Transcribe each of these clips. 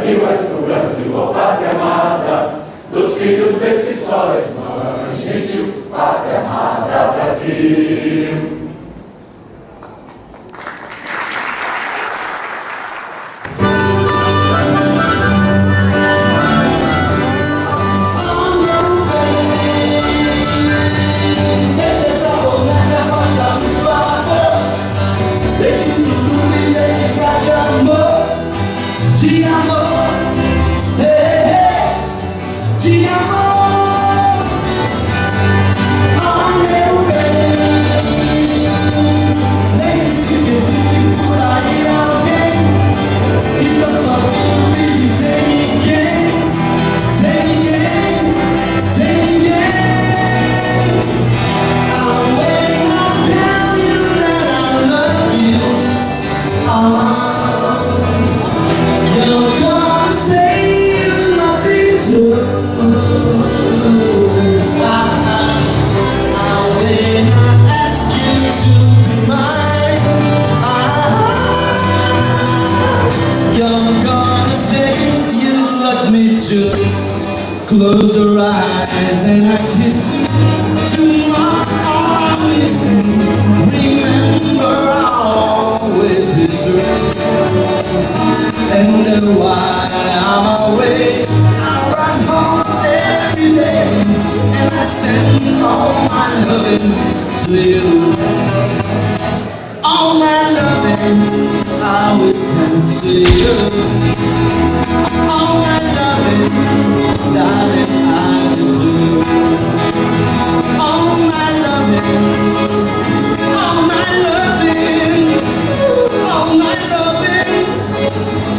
Brasil, és tu, Brasil, ó pátria amada, dos filhos desse sol és mãe gentil, pátria amada, Brasil. Close your eyes and I kiss you to my arms. Remember I'll always be true. And then while I'm away, I run home every day, and I send all my loving to you. All my loving I will send to you. All my loving, darling, I will do. All my loving, all my loving, all my loving,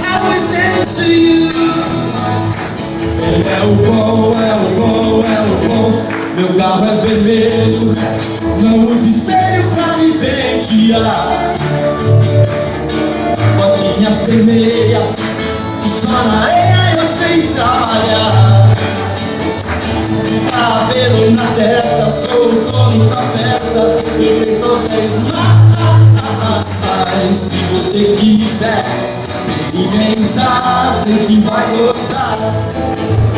I will send to you. Meu carro é vermelho, não uso espelho pra me pentear. Botinha vermelha, só na areia eu sei trabalhar. Cabelo na testa, sou o dono da festa, eu nem sou 10 mais. Se você quiser inventar, sei que vai gostar.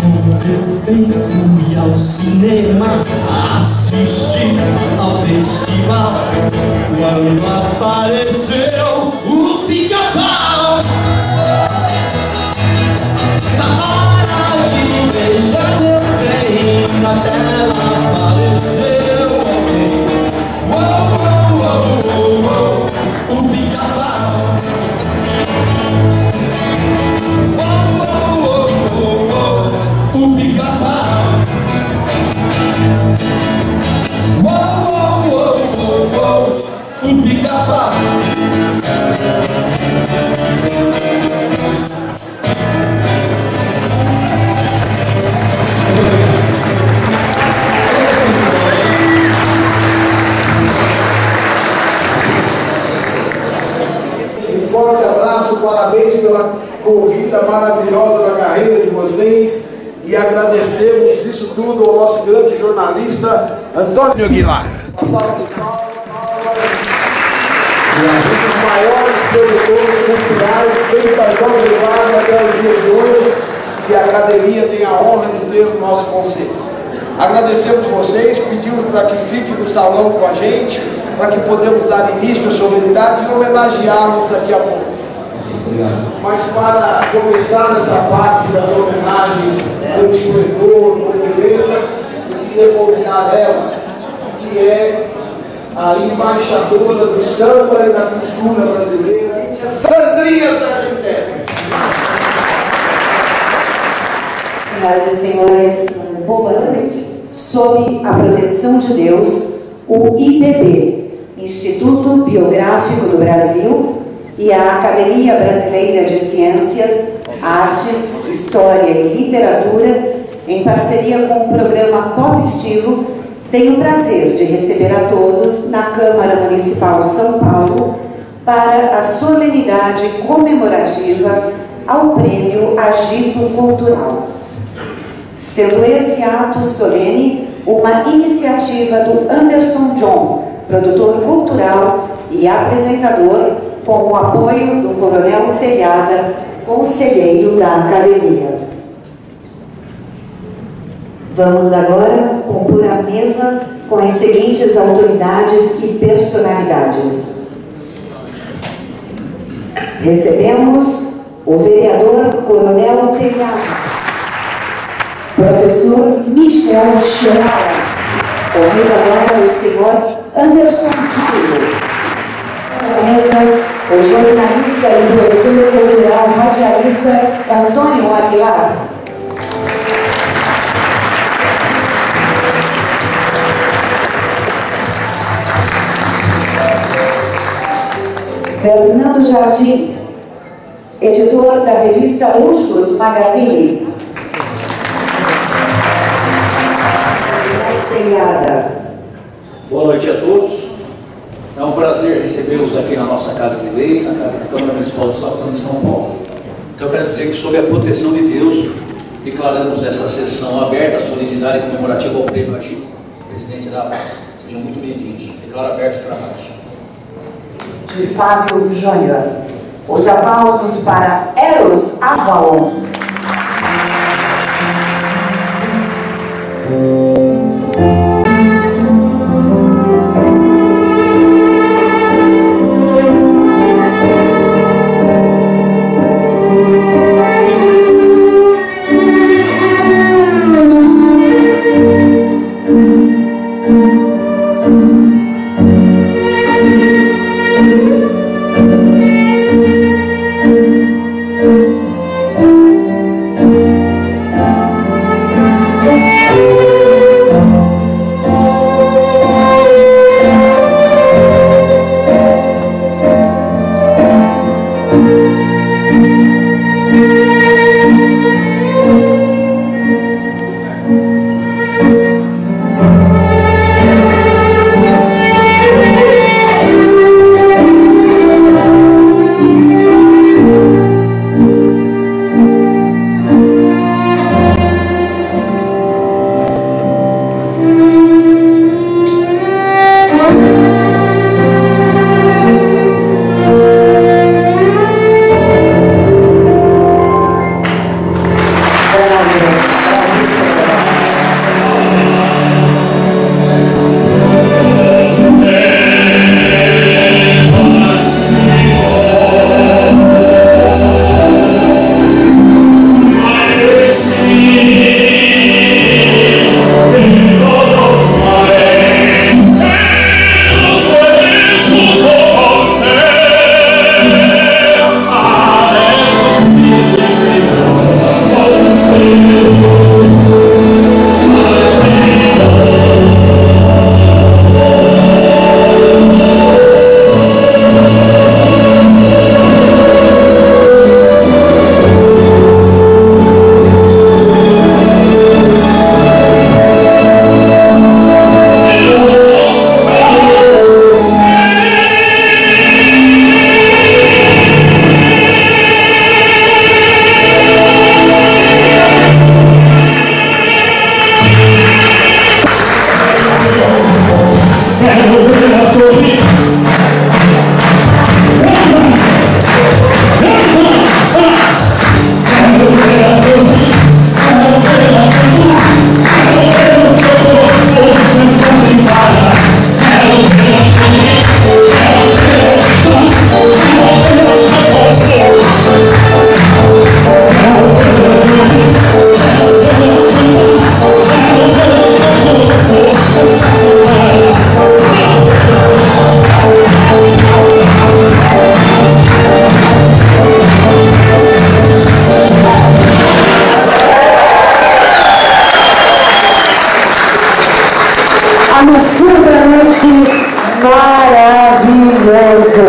Ontem fui ao cinema assistir ao festival, quando apareceu o Pica-Pau. Na hora de beijar meu bem, na tela apareceu alguém. O Pica-Pau. O Pica-Pau. O Pica-Pau. Um forte abraço, parabéns pela corrida maravilhosa da carreira de vocês e agradecemos isso tudo ao nosso grande jornalista Antônio Aguilar. Um dos maiores produtores culturais feitos a João Vivar até o dia de hoje, que a academia tem a honra de ter no nosso conselho. Agradecemos vocês, pedimos para que fiquem no salão com a gente, para que podemos dar início à solenidade e homenageá-los daqui a pouco. Mas para começar essa parte das homenagens com esplendor, com beleza, eu queria convidar ela, que é a embaixadora do samba e da cultura brasileira, Sandrinha Sargentelli. Senhoras e senhores, boa noite. Sob a proteção de Deus, o IBB, Instituto Biográfico do Brasil, e a Academia Brasileira de Ciências, Artes, História e Literatura, em parceria com o programa Pop Estilo, tenho o prazer de receber a todos na Câmara Municipal São Paulo para a solenidade comemorativa ao Prêmio Agito Cultural. Sendo esse ato solene uma iniciativa do Anderson John, produtor cultural e apresentador, com o apoio do Coronel Telhada, conselheiro da Academia. Vamos agora compor a mesa com as seguintes autoridades e personalidades. Recebemos o vereador Coronel Telhado, professor Michel Chiara. Convido agora o senhor Anderson Gil. Na mesa, o jornalista e produtor cultural radialista Antônio Aguilar. Fernando Jardim, editor da revista Luxos Magazine. Boa noite a todos. É um prazer recebê-los aqui na nossa Casa de Lei, na Casa da Câmara Municipal de São Paulo. Então eu quero dizer que, sob a proteção de Deus, declaramos essa sessão aberta, solenidade comemorativa ao Prêmio Agil, presidente da APA. Sejam muito bem-vindos. Declaro abertos os trabalhos. De Fábio Júnior. Os aplausos para Eros Avalon. Absolutamente maravilhoso.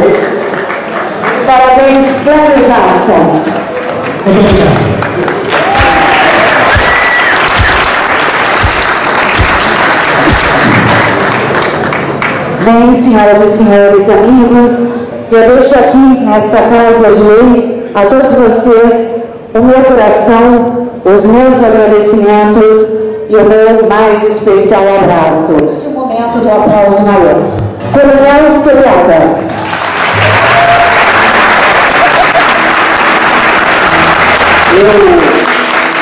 Parabéns, Cléber Jackson. Muito obrigado. Bem, senhoras e senhores, amigos, eu deixo aqui nesta Casa de Lei a todos vocês o meu coração, os meus agradecimentos e o meu mais especial abraço. Este é o momento do aplauso maior. Coronel Telhada.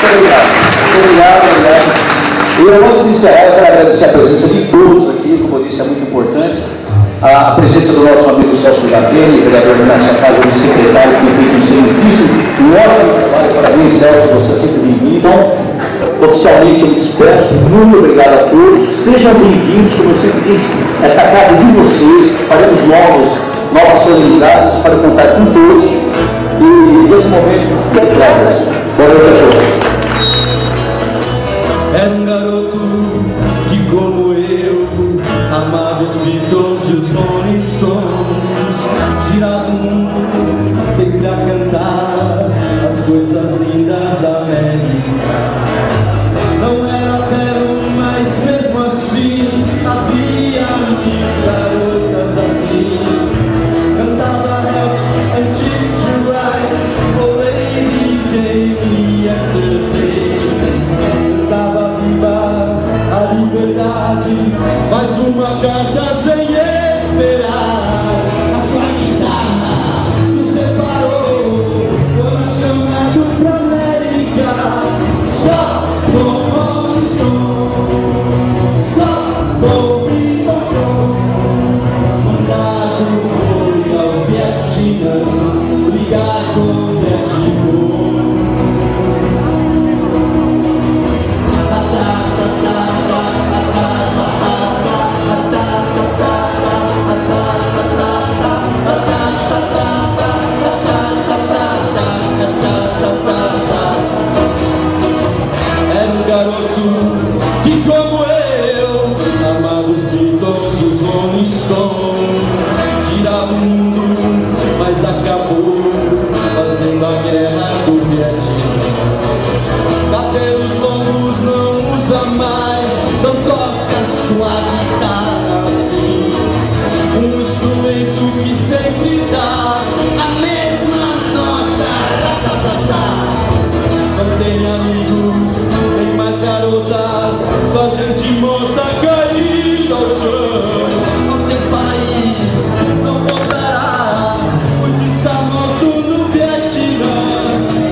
Obrigado. E antes de encerrar, eu quero agradecer a presença de todos aqui, como eu disse, é muito importante. A presença do nosso amigo Celso Jatene, vereador da nossa casa, do secretário, que tem feito excelentíssimo, um ótimo trabalho. Parabéns, Celso, você é sempre bem-vindo. Então, oficialmente eu me despeço. Muito obrigado a todos. Sejam bem-vindos, como eu sempre disse, essa casa de vocês. Faremos novas solenidades para contar com todos. E nesse momento, boa noite a todos. Era um garoto que, como eu, amava os Beatles e os Rolling Stones. Girava o mundo sempre a cantar as coisas lindas da América. Não era belo, mas mesmo assim havia mil garotas assim. Cantava Help and Ticket to Ride, oh Lady Jane Yesterday. A liberdade, mais uma carta sem esperar. A sua guitarra nos separou, foi chamado pra América. Stop for Rolling Stone, stop for Beatles. Mandado foi ao Vietnã, brigar com Vietnã. Que como eu, amava os Beatles e os Rolling Stones. Girava o mundo, mas acabou fazendo a guerra do Vietnã. Cabelos longos não usa mais, não toca sua guitarra assim. Um instrumento que sempre dá a mesma nota. Não tem amigos, tem mais garotas, só gente morta caída ao chão. O seu país não voltará, pois está morto no Vietnã.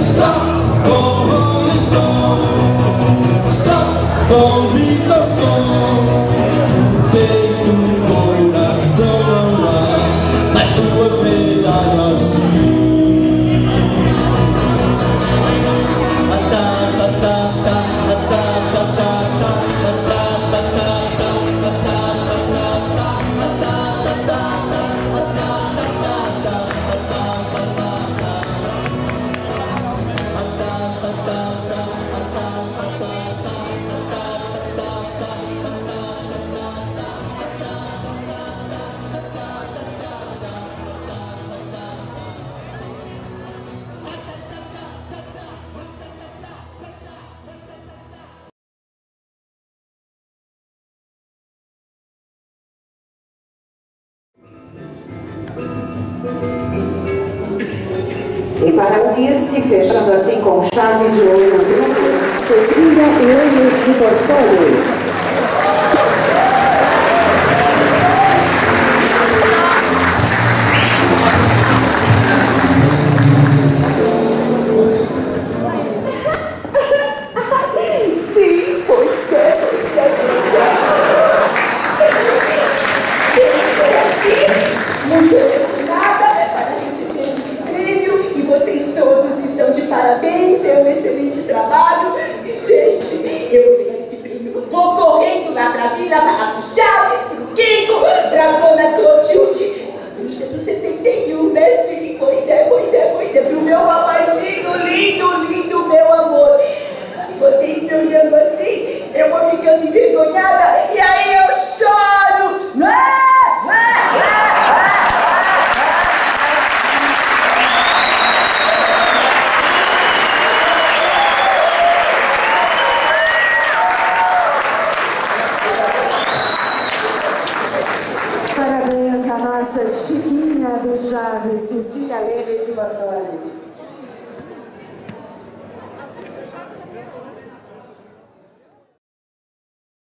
Stop com Rolling Stone, stop com Beatles. Peito no coração não há, mas duas medalhas sim. E para unir-se, fechando assim com chave de ouro o grupo, Cecília Enes de Bortoli. Sim, pois é. Muito emocionada para receber esse prêmio e vocês todos estão de parabéns, é um excelente trabalho. E, gente, eu vou pegar esse prêmio, vou correndo lá para a vila, falar pro Chaves, pro Kiko, pra dona Clotilde, a bruxa do 71, né? Sim, pois é, pro meu papaizinho lindo, meu amor. E vocês me olhando assim, eu vou ficando envergonhada e aí eu choro. Parabéns à nossa Chiquinha do Chaves, Cecília Enes de Bortoli.